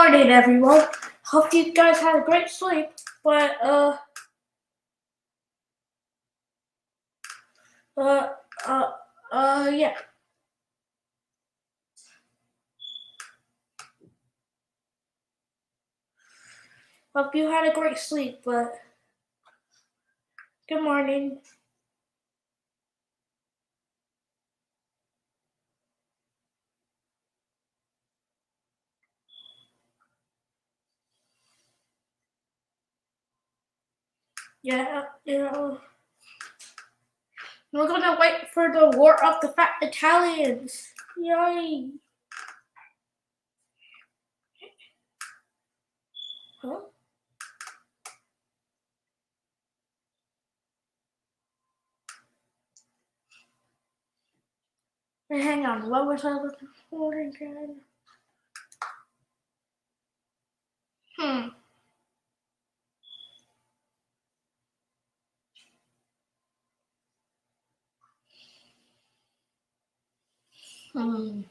morning, everyone. Hope you guys had a great sleep. But uh, yeah. Hope you had a great sleep. But good morning. Yeah, we're gonna wait for the War of the Fat Italians. Yay! Huh? Hey, hang on. What was I looking for again? Hmm. Hmm.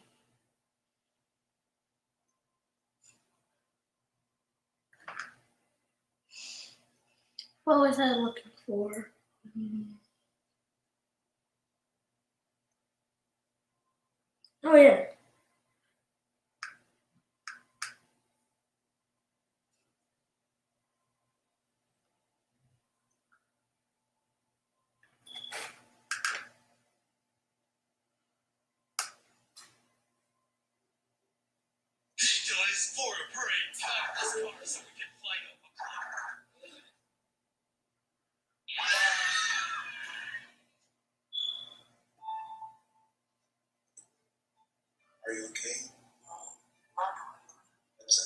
What was I looking for? Hmm. Oh yeah. For a parade, time this car so we can fly up. Are you okay? What's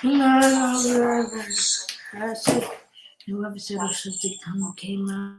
happening? No, that's it. Whoever said or something came out.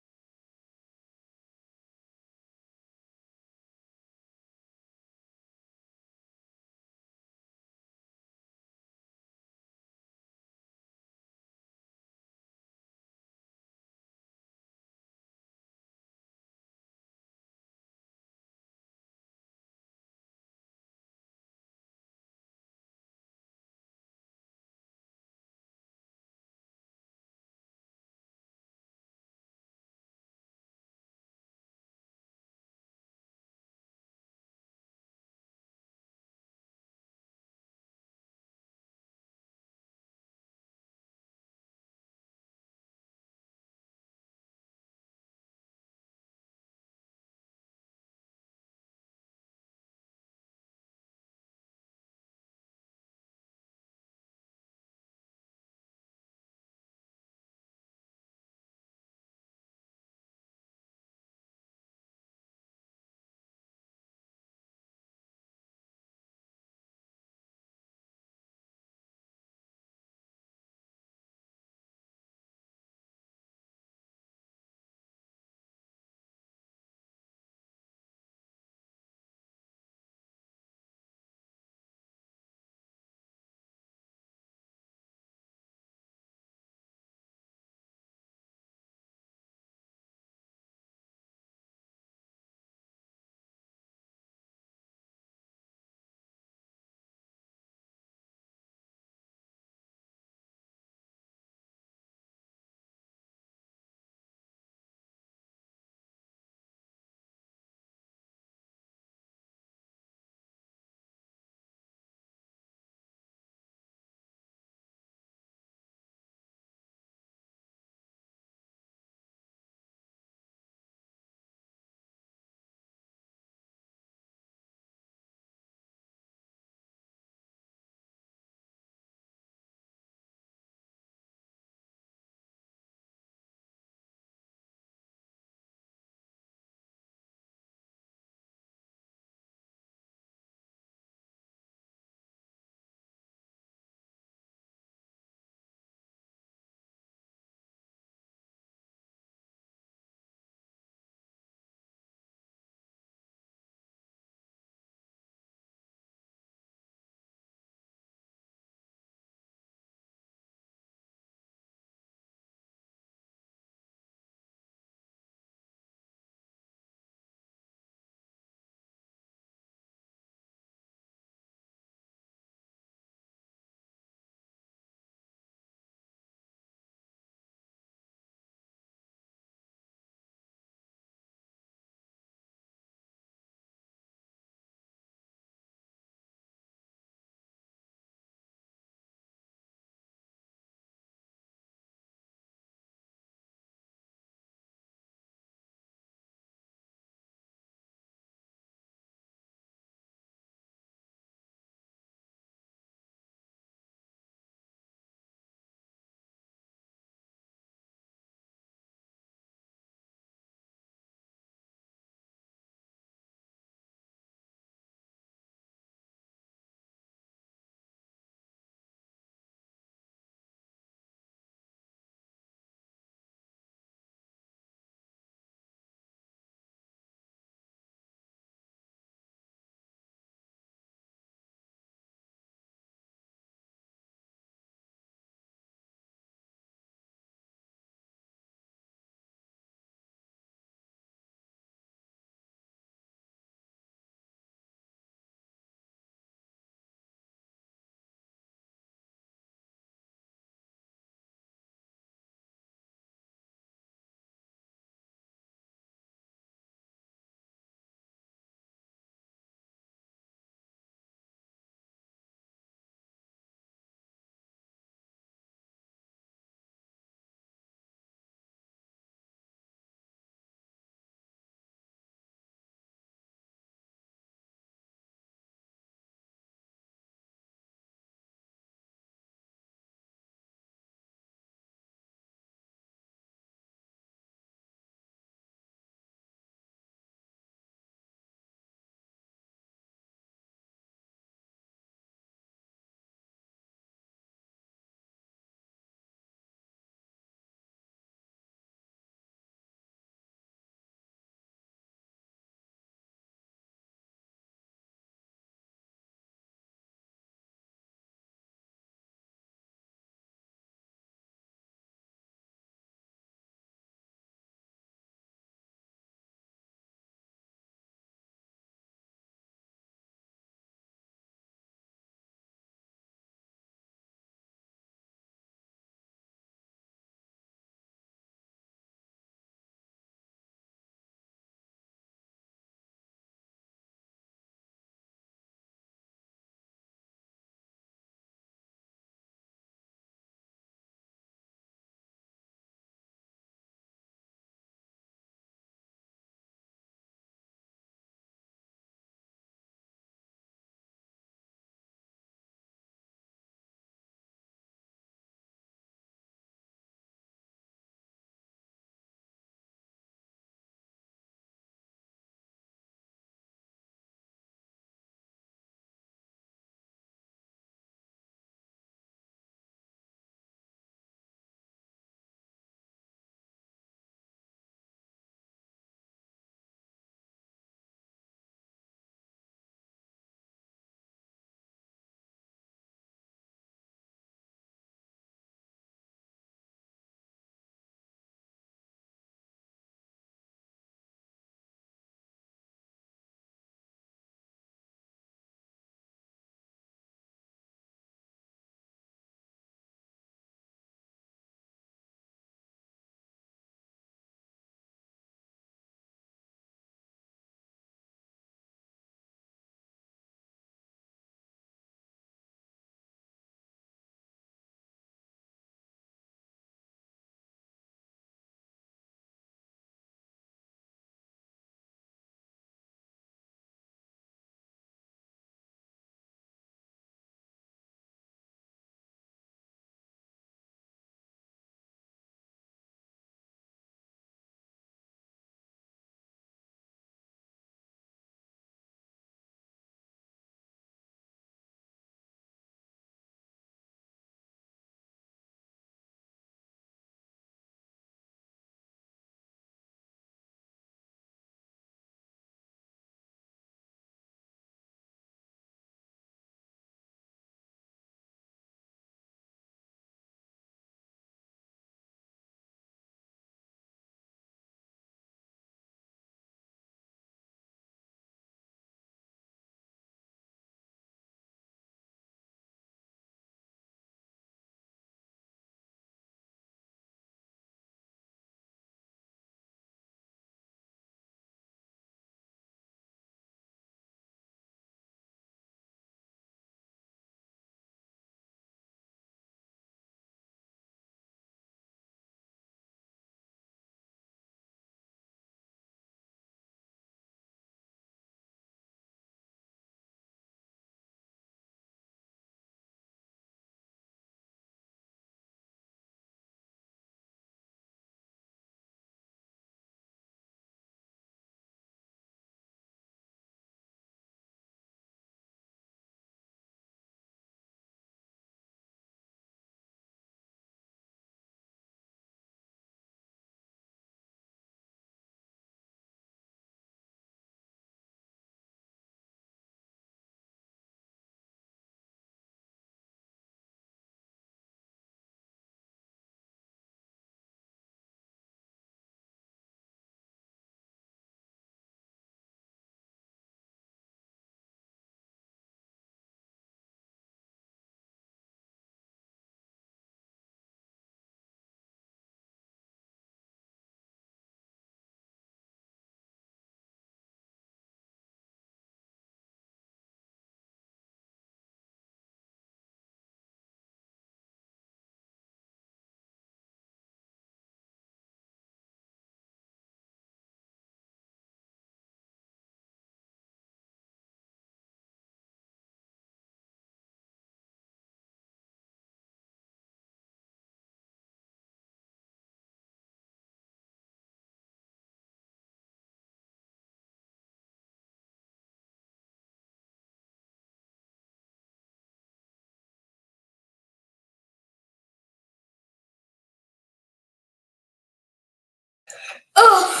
Oh,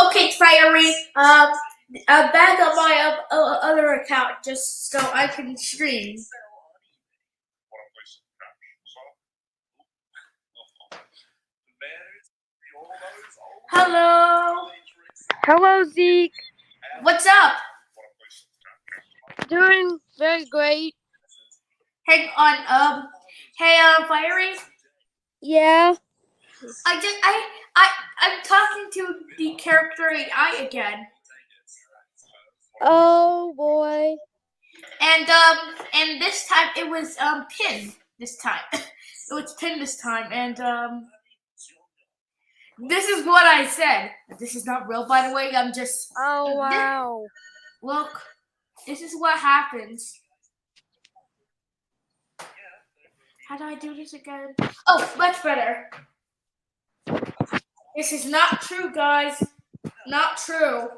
okay, Fiery. Back on my other account just so I can stream. Hello. Hello, Zeke. What's up? Doing very great. Hang on. Hey, Fiery. Yeah. I'm talking to the character AI again. Oh boy. And this time it was Pin. This time it was Pin this time, and this is what I said. This is not real, by the way. I'm just. Oh wow. Look, this is what happens. How do I do this again? Oh, much better. This is not true, guys. Not true.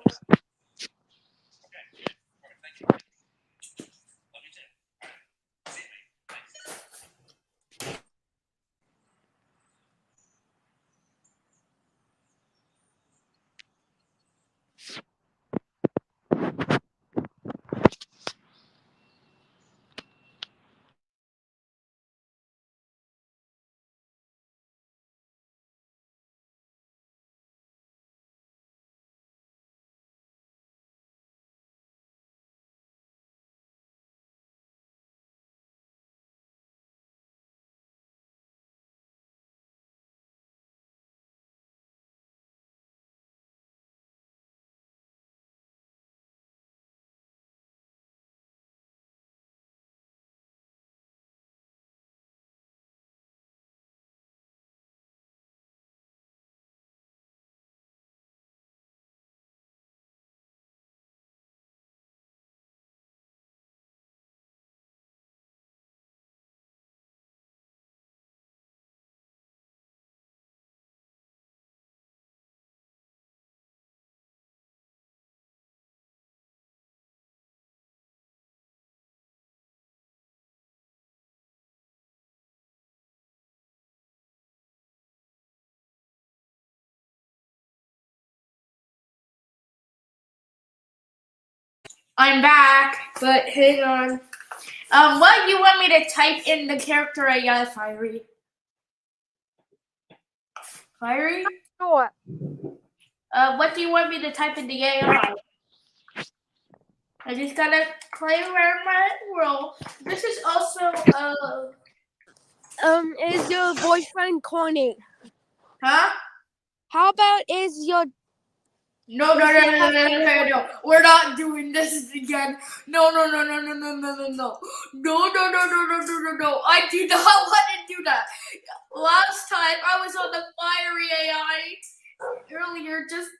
I'm back, but hang on. What do you want me to type in the character AI, Fiery? Fiery? Sure. What do you want me to type in the AI? I just gotta play around my world. This is also Is your boyfriend corny? huh? How about is your No. We're not doing this again. No. I do not want to do that. Last time I was on the Fiery AI earlier, just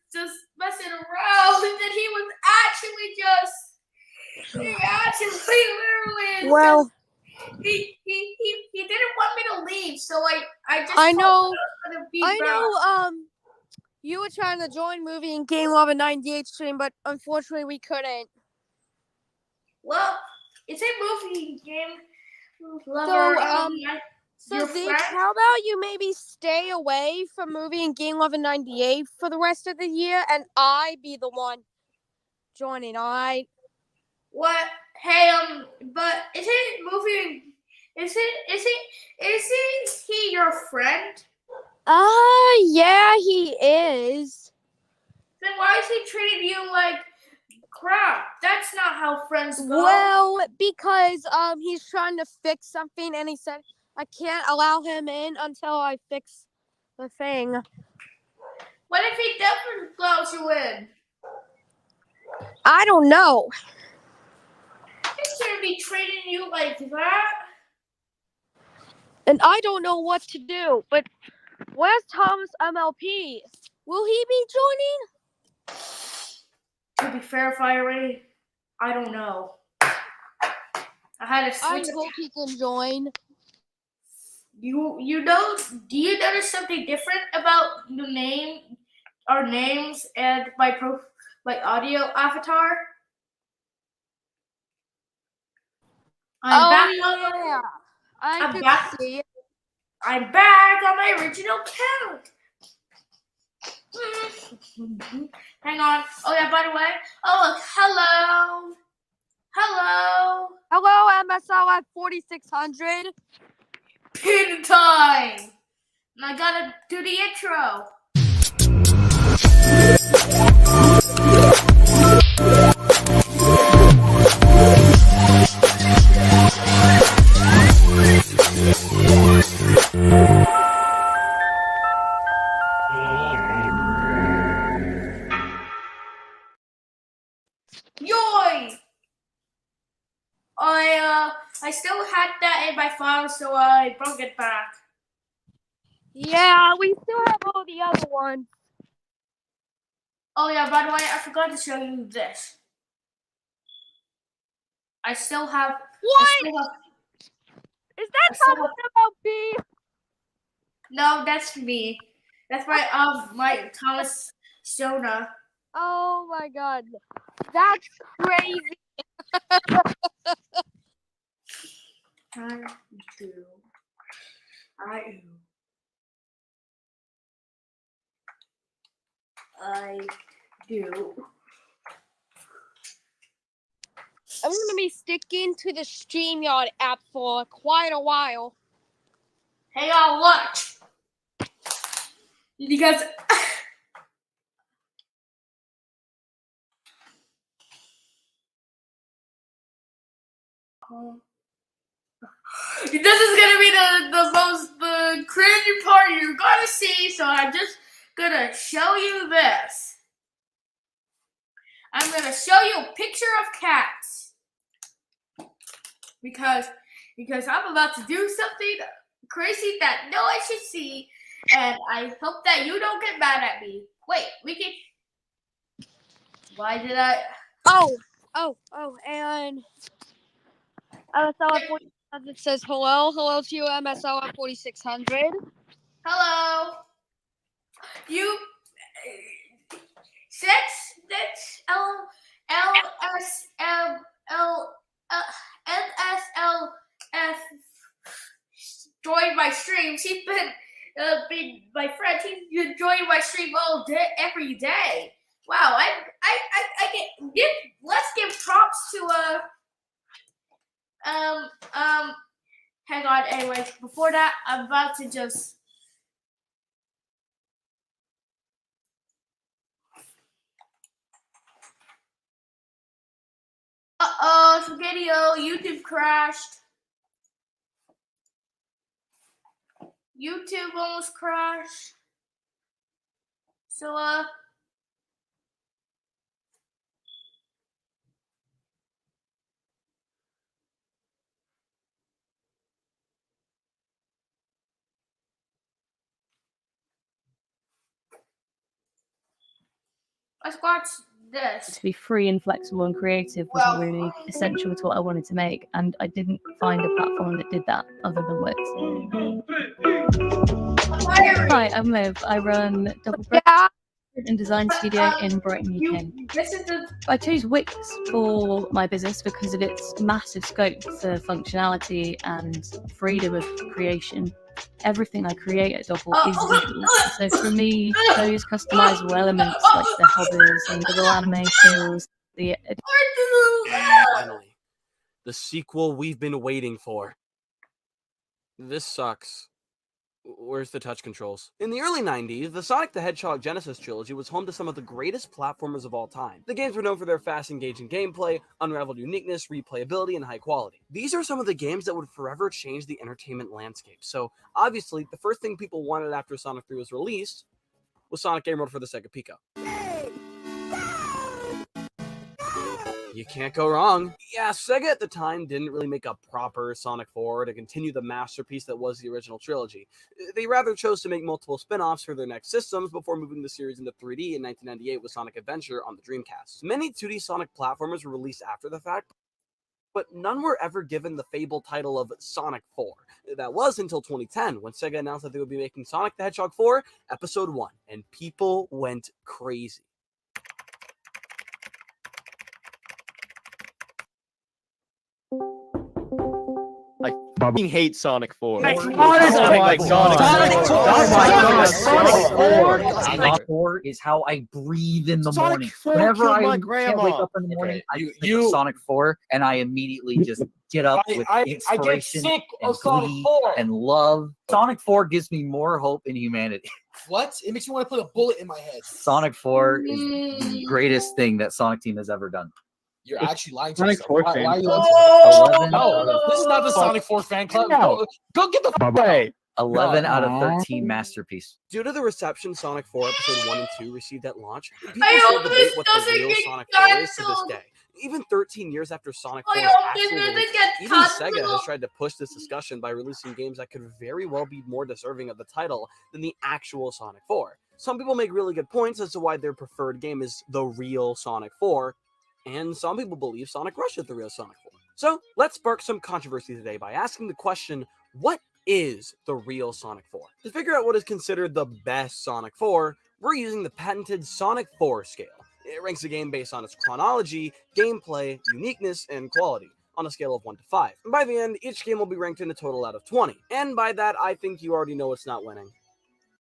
messing around, and then he was actually literally. well? He didn't want me to leave, so I just. I know. told him I was gonna be I back. know. You were trying to join Movie and Game Lover 98 stream, but unfortunately we couldn't. Well, it's a movie game. Lover, So your Zeke, friend? how about you maybe stay away from Movie and Game Lover 98 for the rest of the year, and I be the one joining. All right. What? Hey, but isn't movie? Isn't he your friend? Yeah, he is. Then why is he treating you like crap? That's not how friends go. Well, because he's trying to fix something, and he said I can't allow him in until I fix the thing. What if he definitely allows you in? I don't know. He's gonna be treating you like that. And I don't know what to do. But where's Thomas MLP? Will he be joining? To be fair, Fiery, I don't know. I had to I switch. hope he can join. You know? Do you notice something different about our names, and my audio avatar? I'm back. Yeah. I I'm can back. see it. I'm back on my original count. Hang on. Oh yeah, by the way. Oh look, hello. Hello. Hello, MSL at 4600. Pin time. And I gotta do the intro. Yoy! I still had that in my file, so I brought it back. Yeah, we still have all the other ones. Oh yeah, by the way, I forgot to show you this. I still have. What? I still have Is that I still something have- about B? No, that's me. That's my Thomas Sona. Oh my god. That's crazy. I do. I'm gonna be sticking to the StreamYard app for quite a while. Hang on, watch. Because this is gonna be the most cringy part you're gonna see, so I'm just gonna show you this. I'm gonna show you a picture of cats. Because I'm about to do something crazy that no one should see, and I hope that you don't get mad at me. Wait, we can. Why did I? And MSL at 4600 says hello to you, MSL at 4600. Hello. You. That's NSLF joined my stream. She's been my friend. She's been joining my stream all day, every day. Wow, I get let's give props to hang on. Anyway, before that, I'm about to just. Spaghetti-O, YouTube crashed. YouTube almost crashed. So, let's watch this. To be free and flexible and creative was really essential to what I wanted to make, and I didn't find a platform that did that other than Wix. Hi, I'm Liv. I run Double Bread and Design Studio in Brighton, UK. This is the. I chose Wix for my business because of its massive scope for functionality and freedom of creation. Everything I create at Double is visual. So for me, those customizable elements like the hovers and the little animations, the Finally, the sequel we've been waiting for. This sucks. Where's the touch controls? In the early 90s, the Sonic the Hedgehog Genesis trilogy was home to some of the greatest platformers of all time. The games were known for their fast, engaging gameplay, unrivaled uniqueness, replayability, and high quality. These are some of the games that would forever change the entertainment landscape. So, obviously, the first thing people wanted after Sonic 3 was released was Sonic Game Mode for the Sega Pico. You can't go wrong. Yeah, Sega at the time didn't really make a proper Sonic 4 to continue the masterpiece that was the original trilogy. They rather chose to make multiple spin-offs for their next systems before moving the series into 3D in 1998 with Sonic Adventure on the Dreamcast. Many 2D Sonic platformers were released after the fact, but none were ever given the fabled title of Sonic 4. That was until 2010, when Sega announced that they would be making Sonic the Hedgehog 4 Episode 1, and people went crazy. I fucking hate Sonic 4. Honestly, Sonic Sonic 4 is how I breathe in the Sonic morning. 4 Whenever killed I my can't grandma. wake up in the morning, Okay, I you- think of Sonic 4 and I immediately just get up with I get inspiration sick and of Sonic glee 4. and love. Sonic 4 gives me more hope in humanity. What? It makes me want to put a bullet in my head. Sonic 4 is the greatest thing that Sonic Team has ever done. You're actually lying to Sonic yourself. 4 Why fan are you club? lying to 11 out yourself? of No, this is not the Sonic 4 fan club. Go get the fuck out. Hey, 11 out of 13 masterpiece. Due to the reception Sonic 4 Episode 1 and 2 received at launch, people I still hope debate this what the doesn't real get Sonic 4 is to this cancelled. day. Even 13 years after Sonic I 4's hope this actual doesn't release, get even Sega has cancelled. tried to push this discussion by releasing games that could very well be more deserving of the title than the actual Sonic 4. Some people make really good points as to why their preferred game is the real Sonic 4, and some people believe Sonic Rush is the real Sonic 4. So let's spark some controversy today by asking the question, what is the real Sonic 4? To figure out what is considered the best Sonic 4, we're using the patented Sonic 4 scale. It ranks a game based on its chronology, gameplay, uniqueness, and quality, on a scale of 1 to 5. And by the end, each game will be ranked in a total out of 20. And by that, I think you already know it's not winning.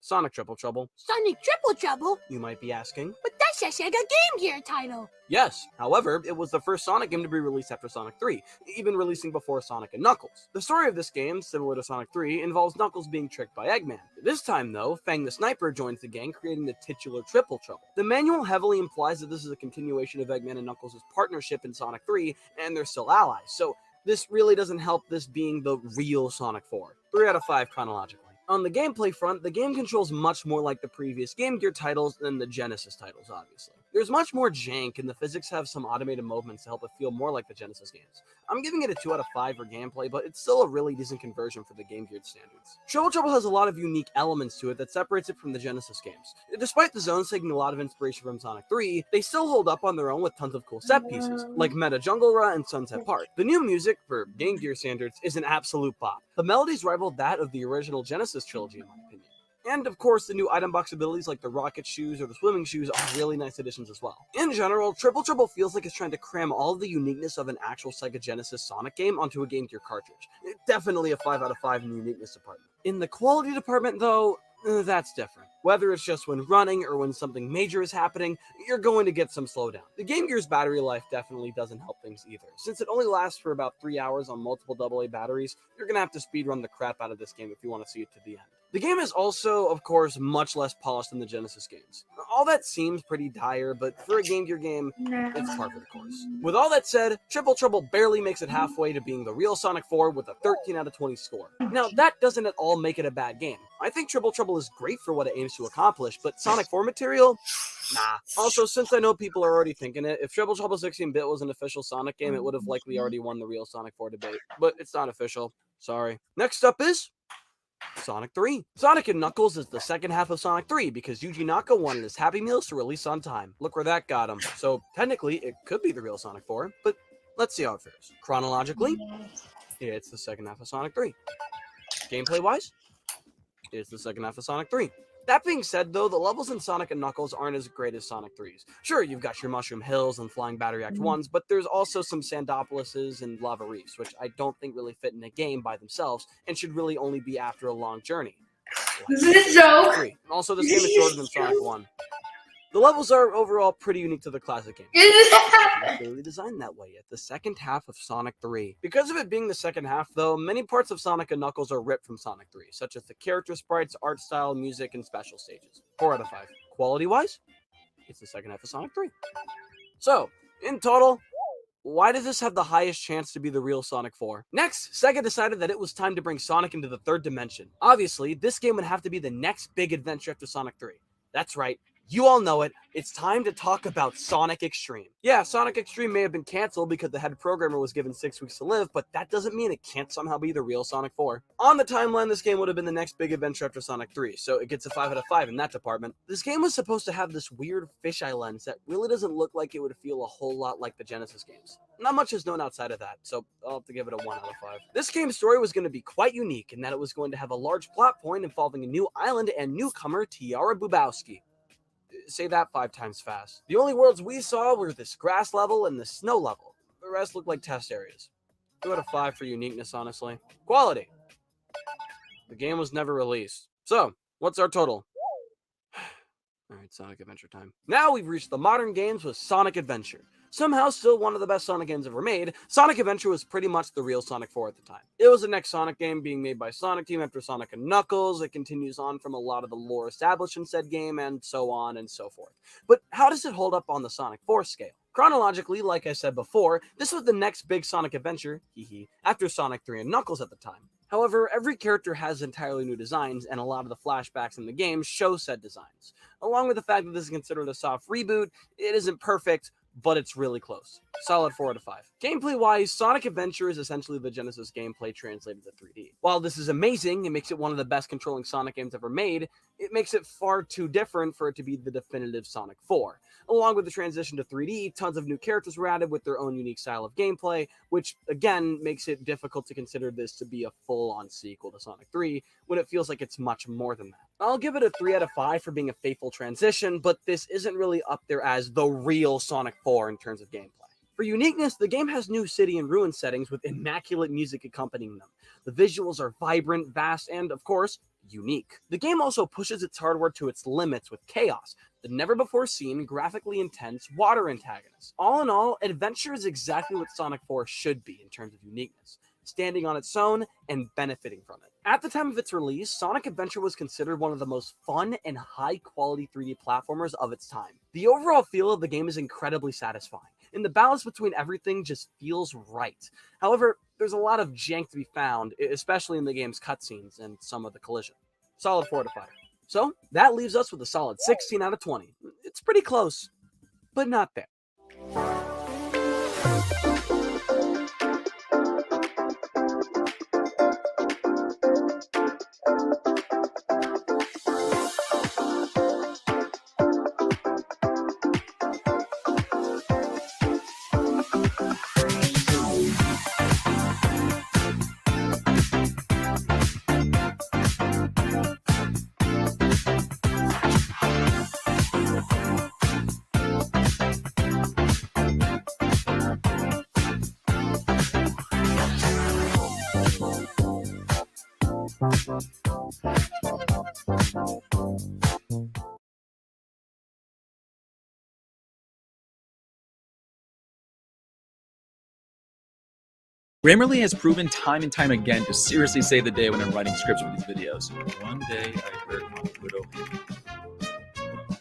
Sonic Triple Trouble, Sonic Triple Trouble? you might be asking. But that's a Sega Game Gear title. Yes, however, it was the first Sonic game to be released after Sonic 3, even releasing before Sonic and Knuckles. The story of this game, similar to Sonic 3, involves Knuckles being tricked by Eggman. This time, though, Fang the Sniper joins the gang, creating the titular Triple Trouble. The manual heavily implies that this is a continuation of Eggman and Knuckles' partnership in Sonic 3, and they're still allies, so this really doesn't help this being the real Sonic 4. 3 out of 5 chronologically. On the gameplay front, the game controls much more like the previous Game Gear titles than the Genesis titles, obviously. There's much more jank, and the physics have some automated movements to help it feel more like the Genesis games. I'm giving it a 2 out of 5 for gameplay, but it's still a really decent conversion for the Game Gear standards. Triple Trouble has a lot of unique elements to it that separates it from the Genesis games. Despite the zones taking a lot of inspiration from Sonic 3, they still hold up on their own with tons of cool set pieces, like Meta Jungle Run and Sunset Park. The new music, for Game Gear standards, is an absolute bop. The melodies rival that of the original Genesis trilogy, in my opinion. And of course, the new item box abilities like the rocket shoes or the swimming shoes are really nice additions as well. In general, Triple Trouble feels like it's trying to cram all of the uniqueness of an actual Sega Genesis Sonic game onto a Game Gear cartridge. Definitely a 5 out of 5 in the uniqueness department. In the quality department, though, that's different. Whether it's just when running or when something major is happening, you're going to get some slowdown. The Game Gear's battery life definitely doesn't help things either. Since it only lasts for about 3 hours on multiple AA batteries, you're going to have to speedrun the crap out of this game if you want to see it to the end. The game is also, of course, much less polished than the Genesis games. All that seems pretty dire, but for a Game Gear game, it's par for the course. With all that said, Triple Trouble barely makes it halfway to being the real Sonic 4 with a 13 out of 20 score. Now, that doesn't at all make it a bad game. I think Triple Trouble is great for what it aims to accomplish, but Sonic 4 material? Nah. Also, since I know people are already thinking it, if Triple Trouble 16-bit was an official Sonic game, it would have likely already won the real Sonic 4 debate. But it's not official. Sorry. Next up is Sonic 3. Sonic and Knuckles is the second half of Sonic 3 because Yuji Naka wanted his Happy Meals to release on time. Look where that got him. So technically, it could be the real Sonic 4, but let's see how it fares. Chronologically, it's the second half of Sonic 3. Gameplay-wise, it's the second half of Sonic 3. That being said, though, the levels in Sonic and Knuckles aren't as great as Sonic 3's. Sure, you've got your Mushroom Hills and Flying Battery Act 1s, but there's also some Sandopolises and Lava Reefs, which I don't think really fit in a game by themselves and should really only be after a long journey. This is a joke. 3. Also, this game is shorter than Sonic 1. The levels are overall pretty unique to the classic game. It's clearly designed that way at the second half of Sonic 3. Because of it being the second half, though, many parts of Sonic and Knuckles are ripped from Sonic 3, such as the character sprites, art style, music, and special stages. 4 out of 5. Quality-wise, it's the second half of Sonic 3. So, in total, why does this have the highest chance to be the real Sonic 4? Next, Sega decided that it was time to bring Sonic into the third dimension. Obviously, this game would have to be the next big adventure after Sonic 3. That's right. You all know it. It's time to talk about Sonic X-treme. Yeah, Sonic X-treme may have been canceled because the head programmer was given 6 weeks to live, but that doesn't mean it can't somehow be the real Sonic 4. On the timeline, this game would have been the next big adventure after Sonic 3, so it gets a 5 out of 5 in that department. This game was supposed to have this weird fisheye lens that really doesn't look like it would feel a whole lot like the Genesis games. Not much is known outside of that, so I'll have to give it a 1 out of 5. This game's story was going to be quite unique in that it was going to have a large plot point involving a new island and newcomer, Tiara Bubowski. Say that 5 times fast. The only worlds we saw were this grass level and the snow level. The rest looked like test areas. 2 out of 5 for uniqueness, honestly. Quality. The game was never released. So, what's our total? Alright, Sonic Adventure time. Now we've reached the modern games with Sonic Adventure. Somehow still one of the best Sonic games ever made, Sonic Adventure was pretty much the real Sonic 4 at the time. It was the next Sonic game being made by Sonic Team after Sonic & Knuckles. It continues on from a lot of the lore established in said game, and so on and so forth. But how does it hold up on the Sonic 4 scale? Chronologically, like I said before, this was the next big Sonic adventure, after Sonic 3 and Knuckles at the time. However, every character has entirely new designs, and a lot of the flashbacks in the game show said designs. Along with the fact that this is considered a soft reboot, it isn't perfect, but it's really close. Solid 4 out of 5. Gameplay-wise, Sonic Adventure is essentially the Genesis gameplay translated to 3D. While this is amazing, it makes it one of the best controlling Sonic games ever made, it makes it far too different for it to be the definitive Sonic 4. Along with the transition to 3D, tons of new characters were added with their own unique style of gameplay, which again makes it difficult to consider this to be a full-on sequel to Sonic 3, when it feels like it's much more than that. I'll give it a 3 out of 5 for being a faithful transition, but this isn't really up there as the real Sonic 4 in terms of gameplay. For uniqueness, the game has new city and ruin settings with immaculate music accompanying them. The visuals are vibrant, vast, and, of course, unique. The game also pushes its hardware to its limits with Chaos, the never-before-seen, graphically intense water antagonist. All in all, Adventure is exactly what Sonic 4 should be in terms of uniqueness, standing on its own and benefiting from it. At the time of its release, Sonic Adventure was considered one of the most fun and high-quality 3D platformers of its time. The overall feel of the game is incredibly satisfying, and the balance between everything just feels right. However, there's a lot of jank to be found, especially in the game's cutscenes and some of the collision. Solid 4 out of 5. So, that leaves us with a solid 16 out of 20. It's pretty close, but not there. Grammarly has proven time and time again to seriously save the day when I'm writing scripts for these videos. One day I heard my widow.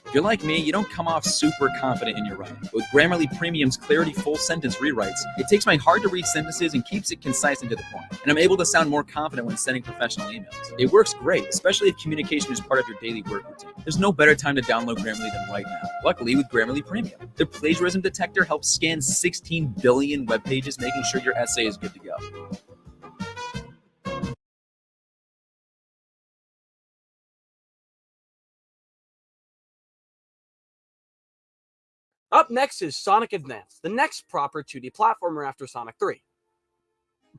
If you're like me, you don't come off super confident in your writing. But with Grammarly Premium's Clarity full sentence rewrites, it takes my hard-to-read sentences and keeps it concise and to the point. And I'm able to sound more confident when sending professional emails. It works great, especially if communication is part of your daily work routine. There's no better time to download Grammarly than right now. Luckily, with Grammarly Premium, the plagiarism detector helps scan 16 billion web pages, making sure your essay is good to go. Up next is Sonic Advance, the next proper 2D platformer after Sonic 3.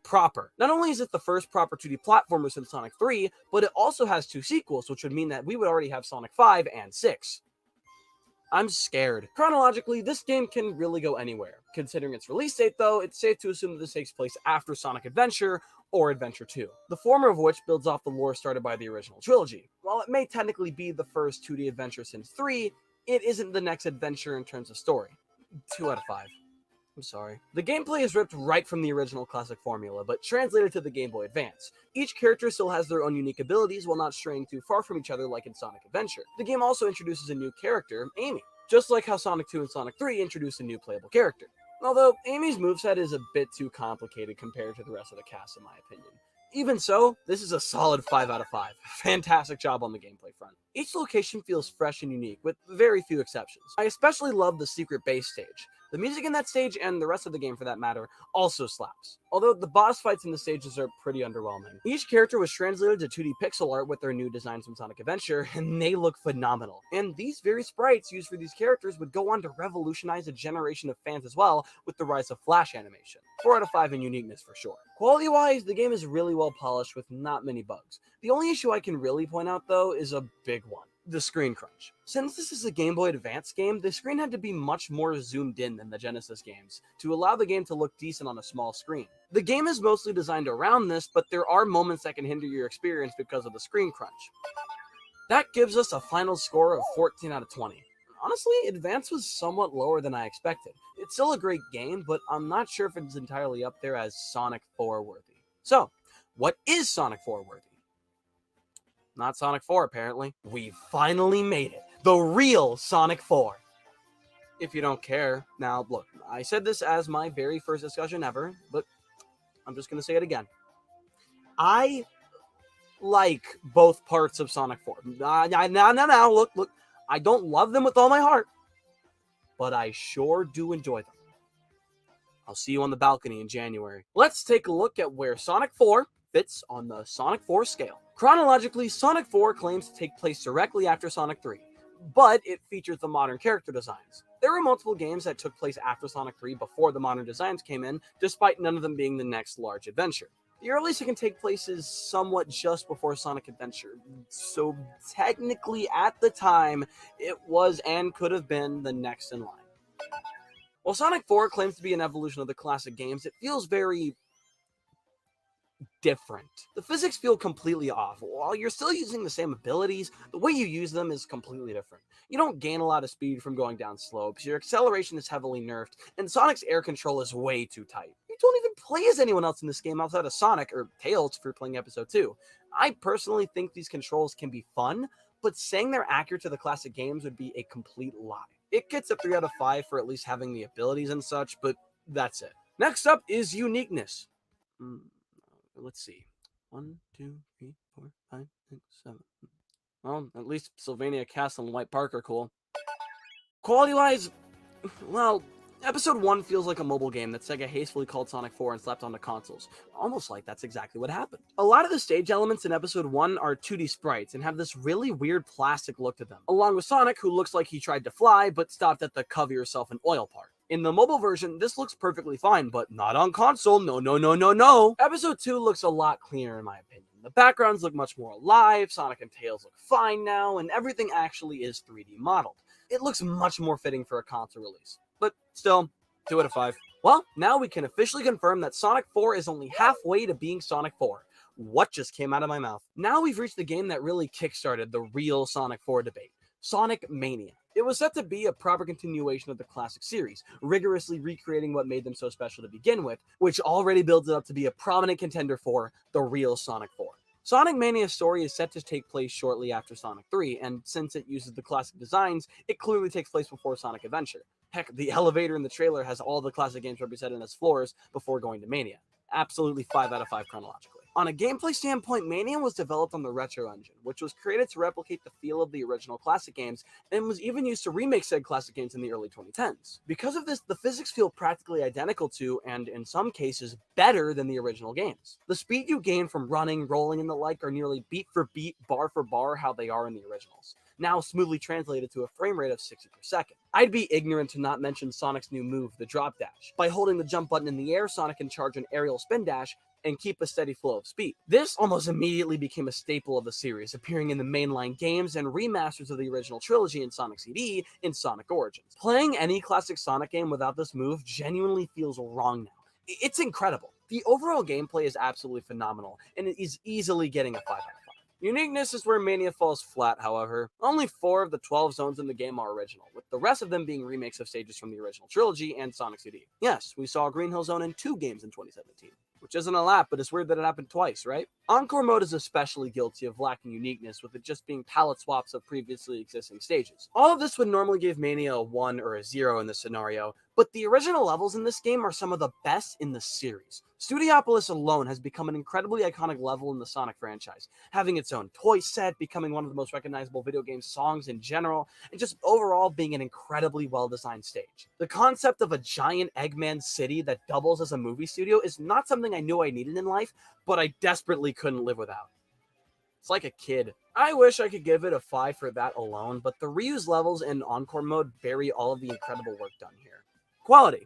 Proper. Not only is it the first proper 2D platformer since Sonic 3, but it also has 2 sequels, which would mean that we would already have Sonic 5 and 6. I'm scared. Chronologically, this game can really go anywhere. Considering its release date, though, it's safe to assume that this takes place after Sonic Adventure or Adventure 2, the former of which builds off the lore started by the original trilogy. While it may technically be the first 2D adventure since 3, it isn't the next adventure in terms of story. 2 out of 5. I'm sorry. The gameplay is ripped right from the original classic formula, but translated to the Game Boy Advance. Each character still has their own unique abilities while not straying too far from each other like in Sonic Adventure. The game also introduces a new character, Amy, just like how Sonic 2 and Sonic 3 introduced a new playable character. Although Amy's moveset is a bit too complicated compared to the rest of the cast in my opinion. Even so, this is a solid 5 out of 5. Fantastic job on the gameplay front. Each location feels fresh and unique, with very few exceptions. I especially love the secret base stage. The music in that stage, and the rest of the game for that matter, also slaps. Although the boss fights in the stages are pretty underwhelming. Each character was translated to 2D pixel art with their new designs from Sonic Adventure, and they look phenomenal. And these very sprites used for these characters would go on to revolutionize a generation of fans as well with the rise of Flash animation. 4 out of 5 in uniqueness for sure. Quality-wise, the game is really well polished with not many bugs. The only issue I can really point out though is a big one. the screen crunch. Since this is a Game Boy Advance game, the screen had to be much more zoomed in than the Genesis games to allow the game to look decent on a small screen. The game is mostly designed around this, but there are moments that can hinder your experience because of the screen crunch. That gives us a final score of 14 out of 20. Honestly, Advance was somewhat lower than I expected. It's still a great game, but I'm not sure if it's entirely up there as Sonic 4 worthy. So, what is Sonic 4 worthy? Not Sonic 4, apparently. We finally made it. The real Sonic 4. If you don't care. Now, look, I said this as my very first discussion ever, but I'm just going to say it again. I like both parts of Sonic 4. Now, look. I don't love them with all my heart, but I sure do enjoy them. I'll see you on the balcony in January. Let's take a look at where Sonic 4 fits on the Sonic 4 scale. Chronologically, Sonic 4 claims to take place directly after Sonic 3, but it features the modern character designs. There were multiple games that took place after Sonic 3 before the modern designs came in, despite none of them being the next large adventure. The earliest it can take place is somewhat just before Sonic Adventure, so technically at the time, it was and could have been the next in line. While Sonic 4 claims to be an evolution of the classic games, it feels very different. The physics feel completely off. While you're still using the same abilities, the way you use them is completely different. You don't gain a lot of speed from going down slopes, your acceleration is heavily nerfed, and Sonic's air control is way too tight. You don't even play as anyone else in this game outside of Sonic, or Tails if you're playing Episode 2. I personally think these controls can be fun, but saying they're accurate to the classic games would be a complete lie. It gets a 3 out of 5 for at least having the abilities and such, but that's it. Next up is uniqueness. Let's see. 1, 2, 3, 4, 5, 6, 7. Well, at least Sylvania Castle and White Park are cool. Quality-wise, well, Episode 1 feels like a mobile game that Sega hastily called Sonic 4 and slapped onto consoles. Almost like that's exactly what happened. A lot of the stage elements in Episode 1 are 2D sprites and have this really weird plastic look to them, along with Sonic, who looks like he tried to fly but stopped at the cover yourself in oil part. In the mobile version, this looks perfectly fine, but not on console. No. Episode 2 looks a lot cleaner in my opinion. The backgrounds look much more alive, Sonic and Tails look fine now, and everything actually is 3D modeled. It looks much more fitting for a console release. But still, 2 out of 5. Well, now we can officially confirm that Sonic 4 is only halfway to being Sonic 4. What just came out of my mouth? Now we've reached the game that really kickstarted the real Sonic 4 debate. Sonic Mania. It was set to be a proper continuation of the classic series, rigorously recreating what made them so special to begin with, which already builds it up to be a prominent contender for the real Sonic 4. Sonic Mania's story is set to take place shortly after Sonic 3, and since it uses the classic designs, it clearly takes place before Sonic Adventure. Heck, the elevator in the trailer has all the classic games represented as floors before going to Mania. Absolutely 5 out of 5 chronologically. On a gameplay standpoint, Mania was developed on the Retro Engine, which was created to replicate the feel of the original classic games, and was even used to remake said classic games in the early 2010s. Because of this, the physics feel practically identical to, and in some cases, better than the original games. The speed you gain from running, rolling, and the like are nearly beat for beat, bar for bar how they are in the originals, now smoothly translated to a frame rate of 60 per second. I'd be ignorant to not mention Sonic's new move, the drop dash. By holding the jump button in the air, Sonic can charge an aerial spin dash and keep a steady flow of speed. This almost immediately became a staple of the series, appearing in the mainline games and remasters of the original trilogy in Sonic CD in Sonic Origins. Playing any classic Sonic game without this move genuinely feels wrong now. It's incredible. The overall gameplay is absolutely phenomenal, and it is easily getting a 5 out of 5. Uniqueness is where Mania falls flat, however. Only 4 of the 12 zones in the game are original, with the rest of them being remakes of stages from the original trilogy and Sonic CD. Yes, we saw Green Hill Zone in 2 games in 2017. Which isn't a lot, but it's weird that it happened twice, right? Encore Mode is especially guilty of lacking uniqueness, with it just being palette swaps of previously existing stages. All of this would normally give Mania a 1 or a 0 in this scenario, but the original levels in this game are some of the best in the series. Studiopolis alone has become an incredibly iconic level in the Sonic franchise, having its own toy set, becoming one of the most recognizable video game songs in general, and just overall being an incredibly well-designed stage. The concept of a giant Eggman city that doubles as a movie studio is not something I knew I needed in life, but I desperately couldn't live without. It's like a kid. I wish I could give it a 5 for that alone, but the reused levels in Encore Mode bury all of the incredible work done here. Quality.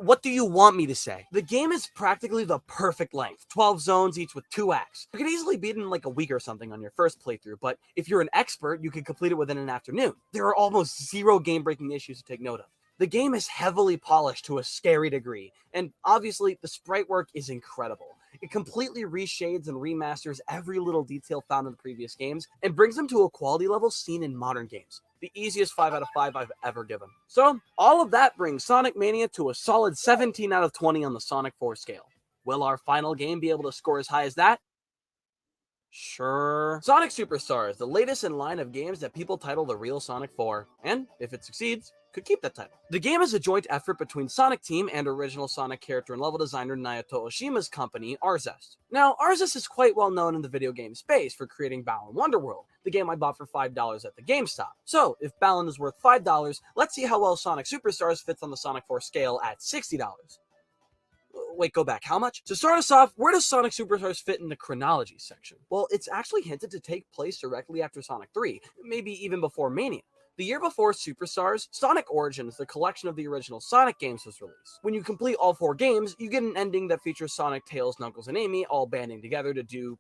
What do you want me to say? The game is practically the perfect length, 12 zones each with 2 acts. You could easily beat it in like a week or something on your first playthrough, but if you're an expert, you can complete it within an afternoon. There are almost zero game-breaking issues to take note of. The game is heavily polished to a scary degree, and obviously the sprite work is incredible. It completely reshades and remasters every little detail found in the previous games and brings them to a quality level seen in modern games. The easiest 5 out of 5 I've ever given. So, all of that brings Sonic Mania to a solid 17 out of 20 on the Sonic 4 scale. Will our final game be able to score as high as that? Sure. Sonic Superstars, the latest in line of games that people title the real Sonic 4, and if it succeeds, could keep that title. The game is a joint effort between Sonic Team and original Sonic character and level designer Naoto Oshima's company, Arzest. Now, Arzest is quite well known in the video game space for creating Balan Wonderworld, the game I bought for $5 at the GameStop. So, if Balan is worth $5, let's see how well Sonic Superstars fits on the Sonic 4 scale at $60. Wait, go back. How much? To start us off, where does Sonic Superstars fit in the chronology section? Well, it's actually hinted to take place directly after Sonic 3, maybe even before Mania. The year before Superstars, Sonic Origins, the collection of the original Sonic games, was released. When you complete all 4 games, you get an ending that features Sonic, Tails, Knuckles, and Amy all banding together to do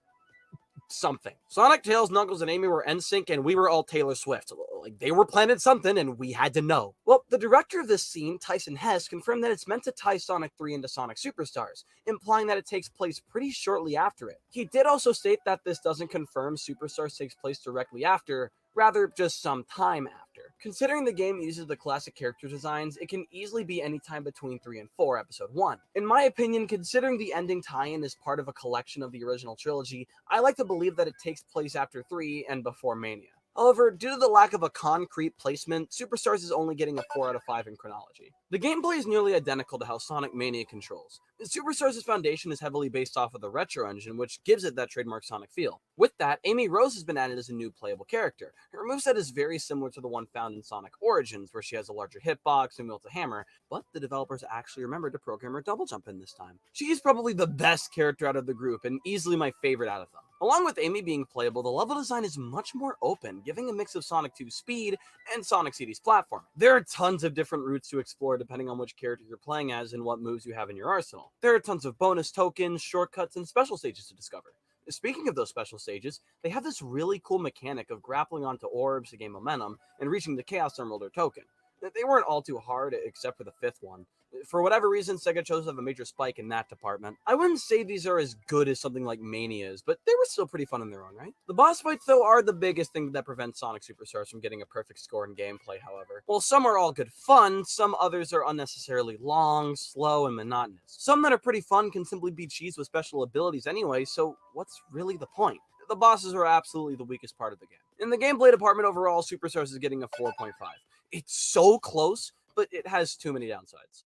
something. Sonic, Tails, Knuckles, and Amy were NSYNC, and we were all Taylor Swift. Like, they were planning something, and we had to know. Well, the director of this scene, Tyson Hess, confirmed that it's meant to tie Sonic 3 into Sonic Superstars, implying that it takes place pretty shortly after it. He did also state that this doesn't confirm Superstars takes place directly after, rather just some time after. Considering the game uses the classic character designs, it can easily be any time between 3 and 4, Episode 1. In my opinion, considering the ending tie-in is part of a collection of the original trilogy, I like to believe that it takes place after 3 and before Mania. However, due to the lack of a concrete placement, Superstars is only getting a 4 out of 5 in chronology. The gameplay is nearly identical to how Sonic Mania controls. Superstars' foundation is heavily based off of the Retro engine, which gives it that trademark Sonic feel. With that, Amy Rose has been added as a new playable character. Her moveset is very similar to the one found in Sonic Origins, where she has a larger hitbox and wields a hammer, but the developers actually remembered to program her double jump in this time. She is probably the best character out of the group, and easily my favorite out of them. Along with Amy being playable, the level design is much more open, giving a mix of Sonic 2's speed and Sonic CD's platform. There are tons of different routes to explore depending on which character you're playing as and what moves you have in your arsenal. There are tons of bonus tokens, shortcuts, and special stages to discover. Speaking of those special stages, they have this really cool mechanic of grappling onto orbs to gain momentum and reaching the Chaos Emerald or token. They weren't all too hard, except for the 5th one. For whatever reason, Sega chose to have a major spike in that department. I wouldn't say these are as good as something like Mania's, but they were still pretty fun in their own right. The boss fights, though, are the biggest thing that prevents Sonic Superstars from getting a perfect score in gameplay, however. While some are all good fun, some others are unnecessarily long, slow, and monotonous. Some that are pretty fun can simply be cheesed with special abilities anyway, so what's really the point? The bosses are absolutely the weakest part of the game. In the gameplay department overall, Superstars is getting a 4.5. It's so close, but it has too many downsides.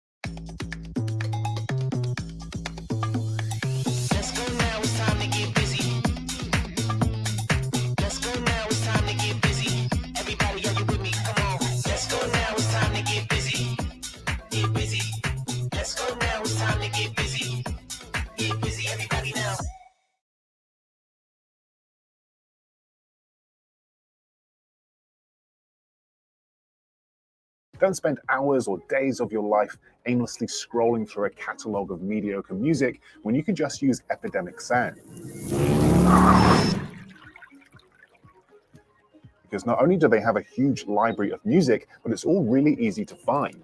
Let's go now, it's time to get busy. Let's go now, it's time to get busy. Everybody, are you with me? Come on. Let's go now, it's time to get busy. Get busy. Let's go now, it's time to get busy. Get busy, everybody now. Don't spend hours or days of your life aimlessly scrolling through a catalogue of mediocre music when you can just use Epidemic Sound. Because not only do they have a huge library of music, but it's all really easy to find.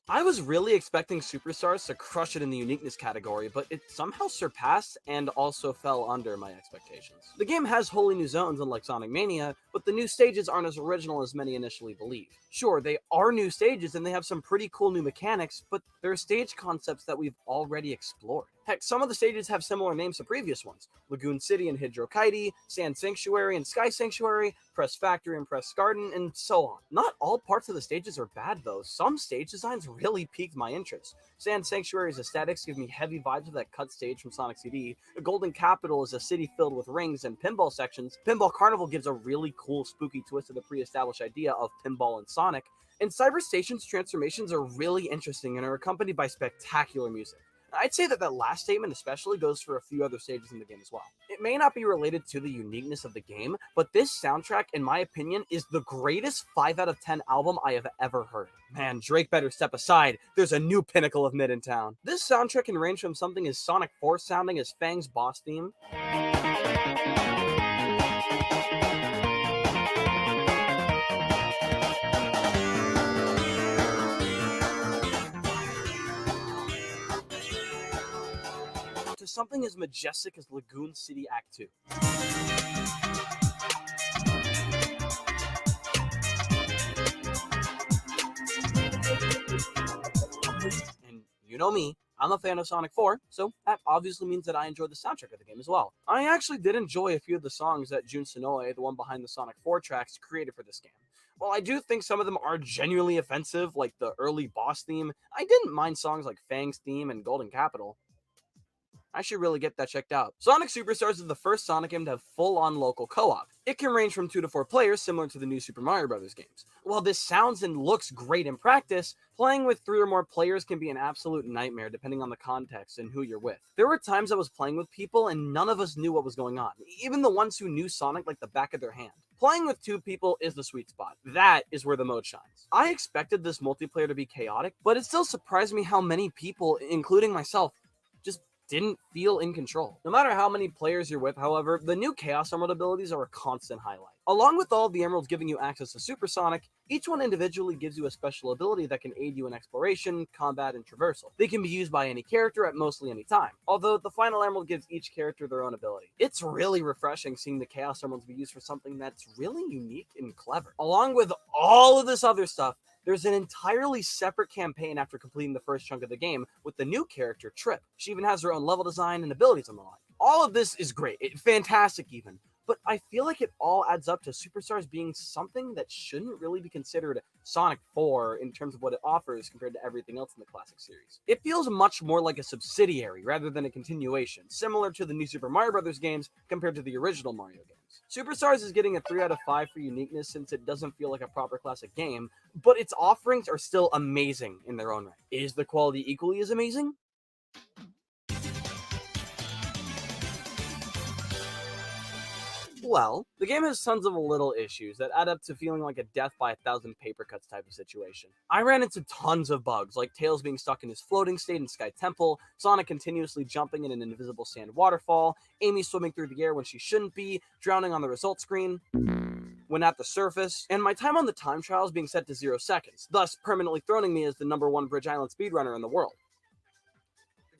I was really expecting Superstars to crush it in the uniqueness category, but it somehow surpassed and also fell under my expectations. The game has wholly new zones unlike Sonic Mania, but the new stages aren't as original as many initially believed. Sure, they are new stages and they have some pretty cool new mechanics, but they're stage concepts that we've already explored. Heck, some of the stages have similar names to previous ones: Lagoon City and Hydro Kaiti, Sand Sanctuary and Sky Sanctuary, Press Factory and Press Garden, and so on. Not all parts of the stages are bad though. Some stage designs really piqued my interest. Sand Sanctuary's aesthetics give me heavy vibes of that cut stage from Sonic CD. The Golden Capital is a city filled with rings and pinball sections. Pinball Carnival gives a really cool spooky twist to the pre-established idea of pinball and Sonic. And Cyber Station's transformations are really interesting and are accompanied by spectacular music. I'd say that last statement especially goes for a few other stages in the game as well. It may not be related to the uniqueness of the game, but this soundtrack, in my opinion, is the greatest 5 out of 10 album I have ever heard. Man, Drake better step aside. There's a new pinnacle of mid in town. This soundtrack can range from something as Sonic 4 sounding as Fang's boss theme, to something as majestic as Lagoon City Act 2. And you know me, I'm a fan of Sonic 4, so that obviously means that I enjoyed the soundtrack of the game as well. I actually did enjoy a few of the songs that Jun Sonoe, the one behind the Sonic 4 tracks, created for this game. While I do think some of them are genuinely offensive, like the early boss theme, I didn't mind songs like Fang's theme and Golden Capital. I should really get that checked out. Sonic Superstars is the first Sonic game to have full-on local co-op. It can range from 2 to 4 players, similar to the new Super Mario Bros. Games. While this sounds and looks great in practice, playing with 3 or more players can be an absolute nightmare depending on the context and who you're with. There were times I was playing with people and none of us knew what was going on, even the ones who knew Sonic like the back of their hand. Playing with 2 people is the sweet spot. That is where the mode shines. I expected this multiplayer to be chaotic, but it still surprised me how many people, including myself, just didn't feel in control. No matter how many players you're with, however, the new Chaos Emerald abilities are a constant highlight. Along with all of the emeralds giving you access to Super Sonic, each one individually gives you a special ability that can aid you in exploration, combat, and traversal. They can be used by any character at mostly any time, although the final emerald gives each character their own ability. It's really refreshing seeing the Chaos Emeralds be used for something that's really unique and clever. Along with all of this other stuff, there's an entirely separate campaign after completing the first chunk of the game with the new character, Trip. She even has her own level design and abilities on the line. All of this is great, fantastic even, but I feel like it all adds up to Superstars being something that shouldn't really be considered Sonic 4 in terms of what it offers compared to everything else in the classic series. It feels much more like a subsidiary rather than a continuation, similar to the new Super Mario Bros. Games compared to the original Mario games. Superstars is getting a 3 out of 5 for uniqueness since it doesn't feel like a proper classic game, but its offerings are still amazing in their own right. Is the quality equally as amazing? Well, the game has tons of little issues that add up to feeling like a death by 1,000 paper cuts type of situation. I ran into tons of bugs, like Tails being stuck in his floating state in Sky Temple, Sonic continuously jumping in an invisible sand waterfall, Amy swimming through the air when she shouldn't be, drowning on the result screen when at the surface, and my time on the time trials being set to 0 seconds, thus permanently throning me as the #1 Bridge Island speedrunner in the world.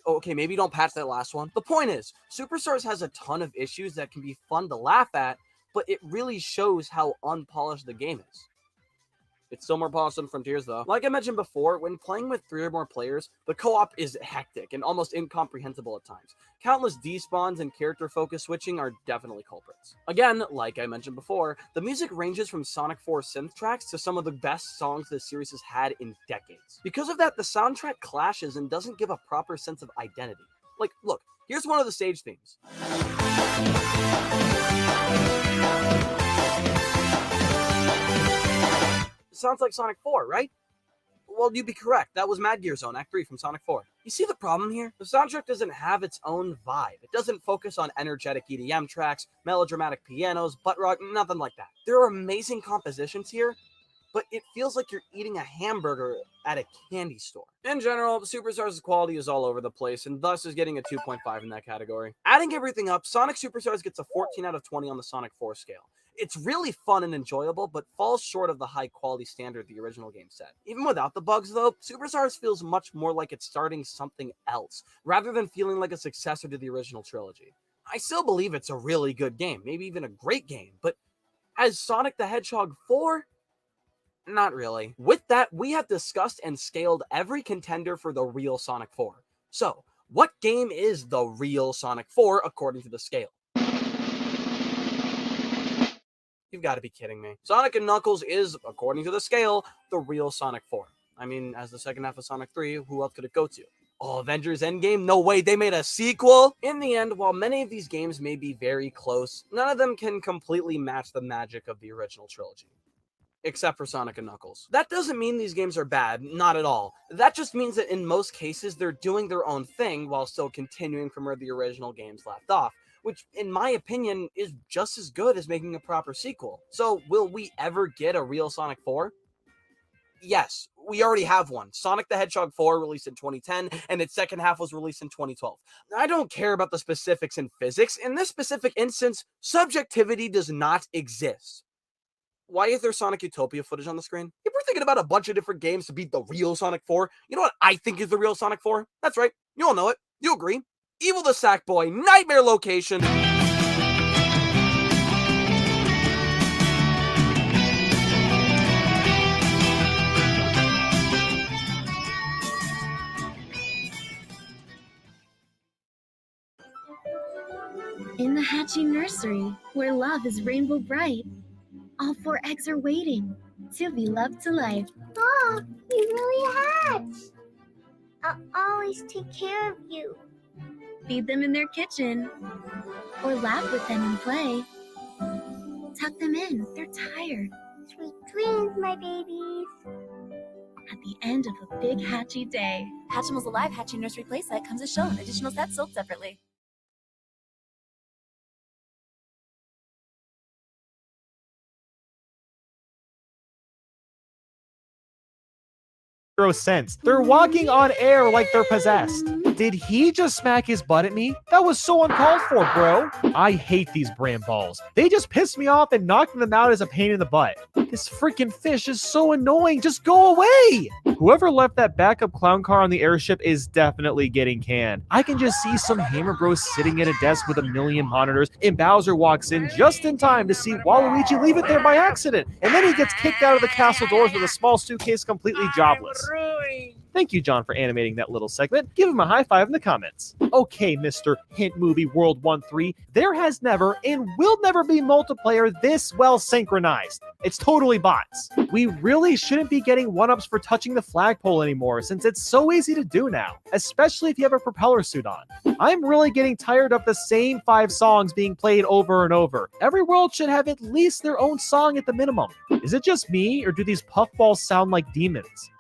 Okay, maybe don't patch that last one. The point is, Superstars has a ton of issues that can be fun to laugh at, but it really shows how unpolished the game is. It's still more polished than Frontiers, though. Like I mentioned before, when playing with 3 or more players, the co-op is hectic and almost incomprehensible at times. Countless despawns and character focus switching are definitely culprits. Again, like I mentioned before, the music ranges from Sonic 4 synth tracks to some of the best songs this series has had in decades. Because of that, the soundtrack clashes and doesn't give a proper sense of identity. Like, look, here's one of the stage themes. Sounds like Sonic 4, right? Well, you'd be correct. That was Mad Gear Zone, Act 3 from Sonic 4. You see the problem here? The soundtrack doesn't have its own vibe. It doesn't focus on energetic EDM tracks, melodramatic pianos, butt rock, nothing like that. There are amazing compositions here, but it feels like you're eating a hamburger at a candy store. In general, Superstars' quality is all over the place, and thus is getting a 2.5 in that category. Adding everything up, Sonic Superstars gets a 14 out of 20 on the Sonic 4 scale. It's really fun and enjoyable, but falls short of the high-quality standard the original game set. Even without the bugs, though, Superstars feels much more like it's starting something else, rather than feeling like a successor to the original trilogy. I still believe it's a really good game, maybe even a great game, but as Sonic the Hedgehog 4, not really. With that, we have discussed and scaled every contender for the real Sonic 4. So, what game is the real Sonic 4 according to the scale? You've got to be kidding me. Sonic & Knuckles is, according to the scale, the real Sonic 4. I mean, as the second half of Sonic 3, who else could it go to? Oh, Avengers Endgame? No way, they made a sequel? In the end, while many of these games may be very close, none of them can completely match the magic of the original trilogy. except for Sonic and Knuckles. That doesn't mean these games are bad, not at all. That just means that in most cases they're doing their own thing while still continuing from where the original games left off, which in my opinion is just as good as making a proper sequel. So will we ever get a real Sonic 4? Yes, we already have one. Sonic the Hedgehog 4 released in 2010, and its second half was released in 2012. I don't care about the specifics in physics. In this specific instance, subjectivity does not exist. Why is there Sonic Utopia footage on the screen? If we're thinking about a bunch of different games to beat the real Sonic 4, you know what I think is the real Sonic 4? That's right, you all know it. You agree. Evil the Sackboy, Nightmare Location. In the hatching nursery, where love is rainbow bright, all 4 eggs are waiting to be loved to life. Oh, you really hatched. I'll always take care of you. Feed them in their kitchen, or laugh with them and play. Tuck them in, they're tired. Sweet dreams, my babies. At the end of a big hatchy day. Hatchimals Alive Hatching Nursery Playset comes as shown. Additional sets sold separately. Sense. They're walking on air like they're possessed. Did he just smack his butt at me? That was so uncalled for, bro. I hate these brand balls. They just piss me off, and knocking them out is a pain in the butt. This freaking fish is so annoying. Just go away. Whoever left that backup clown car on the airship is definitely getting canned. I can just see some Hammer Bros sitting at a desk with a million monitors, and Bowser walks in just in time to see Waluigi leave it there by accident. And then he gets kicked out of the castle doors with a small suitcase completely jobless. Thank you, John, for animating that little segment. Give him a high five in the comments. Okay, Mr. Hint Movie World 1-3, there has never and will never be multiplayer this well synchronized. It's totally bots. We really shouldn't be getting one-ups for touching the flagpole anymore, since it's so easy to do now, especially if you have a propeller suit on. I'm really getting tired of the same 5 songs being played over and over. Every world should have at least their own song at the minimum. Is it just me, or do these puffballs sound like demons?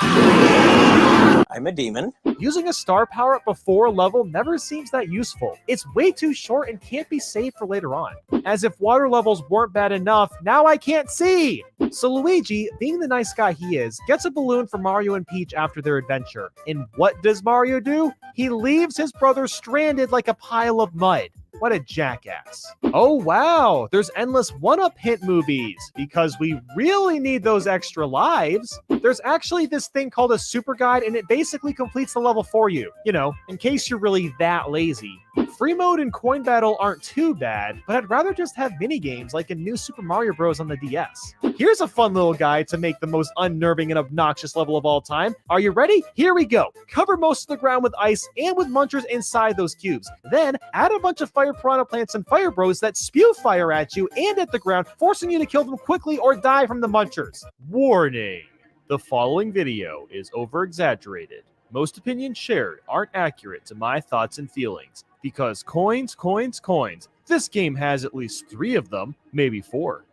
I'm a demon. Using a star power-up before a level never seems that useful. It's way too short and can't be saved for later on. As if water levels weren't bad enough, now I can't see! So Luigi, being the nice guy he is, gets a balloon for Mario and Peach after their adventure. And what does Mario do? He leaves his brother stranded like a pile of mud. What a jackass. Oh wow, there's endless one-up hint movies, because we really need those extra lives. There's actually this thing called a super guide, and it basically completes the level for you. You know, in case you're really that lazy. Free mode and coin battle aren't too bad, but I'd rather just have mini-games like in New Super Mario Bros. On the DS. Here's a fun little guide to make the most unnerving and obnoxious level of all time. Are you ready? Here we go. Cover most of the ground with ice and with munchers inside those cubes. Then add a bunch of fire piranha plants and fire bros that spew fire at you and at the ground, forcing you to kill them quickly or die from the munchers. Warning. The following video is over-exaggerated. Most opinions shared aren't accurate to my thoughts and feelings. Because coins, coins, coins. This game has at least 3 of them, maybe 4.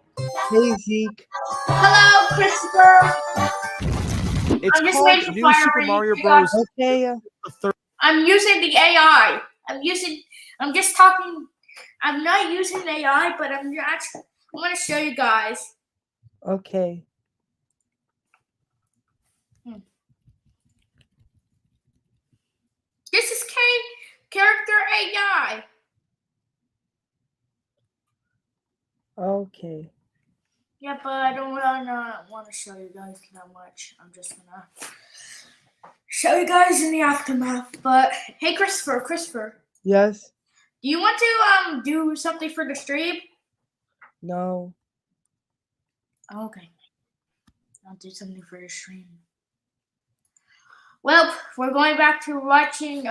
Hey, Zeke. Hello, Christopher. It's I'm just called waiting for New Super Mario Bros. Okay. I'm using the AI. I'm just talking. I'm not using AI, but I'm going to show you guys. Okay. This is character AI. Okay. Yeah, but I don't want to show you guys that much. I'm just gonna show you guys in the aftermath. But hey, Christopher. Yes. Do you want to do something for the stream? No. Okay. I'll do something for the stream. Well, we're going back to watching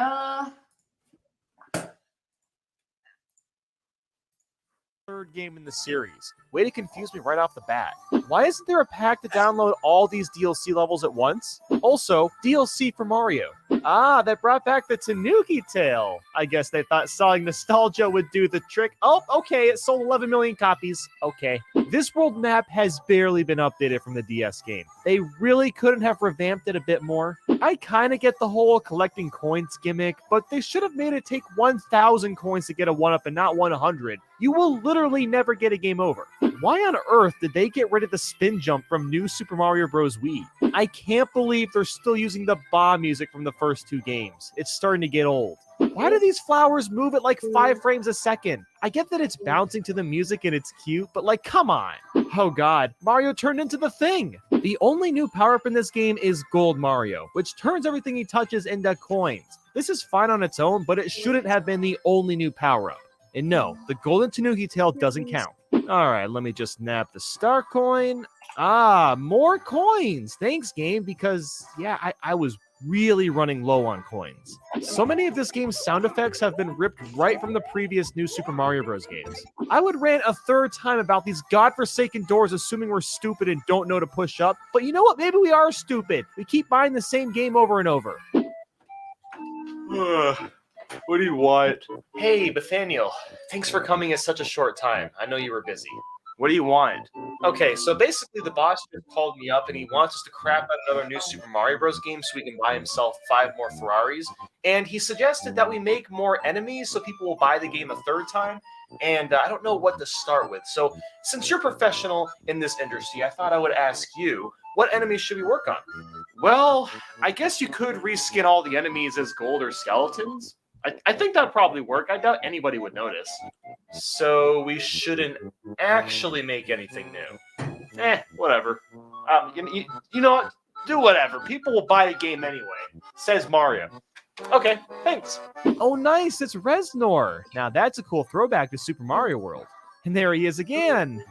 third game in the series. Way to confuse me right off the bat. Why isn't there a pack to download all these DLC levels at once? Also, DLC for Mario. Ah, that brought back the Tanuki Tale. I guess they thought selling nostalgia would do the trick. Oh, okay, it sold 11 million copies. Okay. This world map has barely been updated from the DS game. They really couldn't have revamped it a bit more. I kind of get the whole collecting coins gimmick, but they should have made it take 1,000 coins to get a 1-up and not 100. You will literally never get a game over. Why on earth did they get rid of the spin jump from New Super Mario Bros. Wii? I can't believe they're still using the Ba music from the first two games. It's starting to get old. Why do these flowers move at like 5 frames a second? I get that it's bouncing to the music and it's cute, but like, come on. Oh god, Mario turned into the Thing. The only new power-up in this game is Gold Mario, which turns everything he touches into coins. This is fine on its own, but it shouldn't have been the only new power-up. And no, the Golden Tanuki Tail doesn't count. Alright, let me just nab the star coin. Ah, more coins! Thanks, game, because, yeah, I was really running low on coins. So many of this game's sound effects have been ripped right from the previous New Super Mario Bros. Games. I would rant a third time about these godforsaken doors assuming we're stupid and don't know to push up, but you know what? Maybe we are stupid. We keep buying the same game over and over. What do you want? Hey, Nathaniel. Thanks for coming at such a short time. I know you were busy. What do you want? Okay, so basically the boss just called me up and he wants us to crap out another new Super Mario Bros. Game so he can buy himself 5 more Ferraris. And he suggested that we make more enemies so people will buy the game a third time. And I don't know what to start with. So since you're professional in this industry, I thought I would ask you, what enemies should we work on? Well, I guess you could reskin all the enemies as gold or skeletons. I think that'd probably work. I doubt anybody would notice. So we shouldn't actually make anything new. Whatever. You know what? Do whatever. People will buy the game anyway. Says Mario. Okay, thanks. Oh, nice. It's Reznor. Now that's a cool throwback to Super Mario World. And there he is again.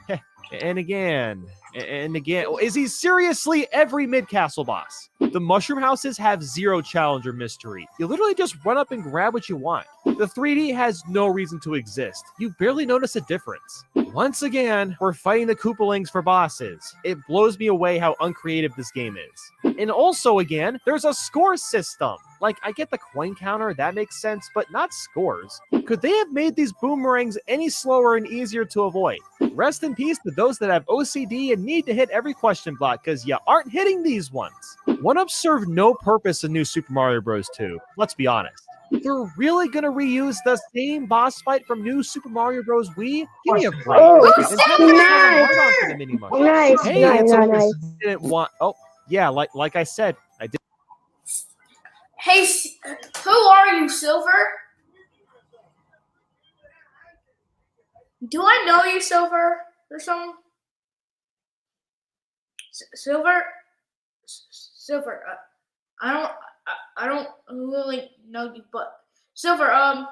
And again. And again. Is he seriously every mid-castle boss? The mushroom houses have zero challenger mystery. You literally just run up and grab what you want. The 3D has no reason to exist. You barely notice a difference. Once again, we're fighting the Koopalings for bosses. It blows me away how uncreative this game is. And also again, there's a score system. Like, I get the coin counter, that makes sense, but not scores. Could they have made these boomerangs any slower and easier to avoid? Rest in peace to those that have OCD and need to hit every question block, because you aren't hitting these ones. 1-ups serve no purpose in New Super Mario Bros. 2, let's be honest. They're really gonna reuse the same boss fight from New Super Mario Bros. Wii? Give me a break. Nice. Hey, Nice. Didn't want. Oh, yeah, like I said, I did. Hey, who are you, Silver? Do I know you, Silver, or something? Silver? Silver, I don't really know you, but Silver, can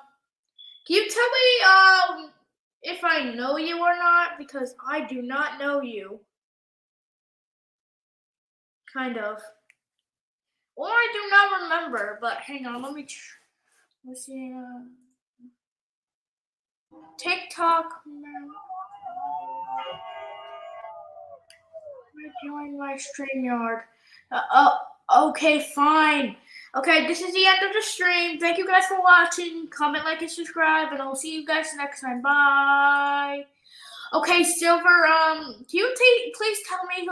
you tell me, if I know you or not? Because I do not know you. Kind of. Or I do not remember, but hang on, let's see, TikTok. Join my StreamYard. Okay, fine. Okay, this is the end of the stream. Thank you guys for watching. Comment, like, and subscribe, and I'll see you guys next time. Bye. Okay, Silver, can you please tell me who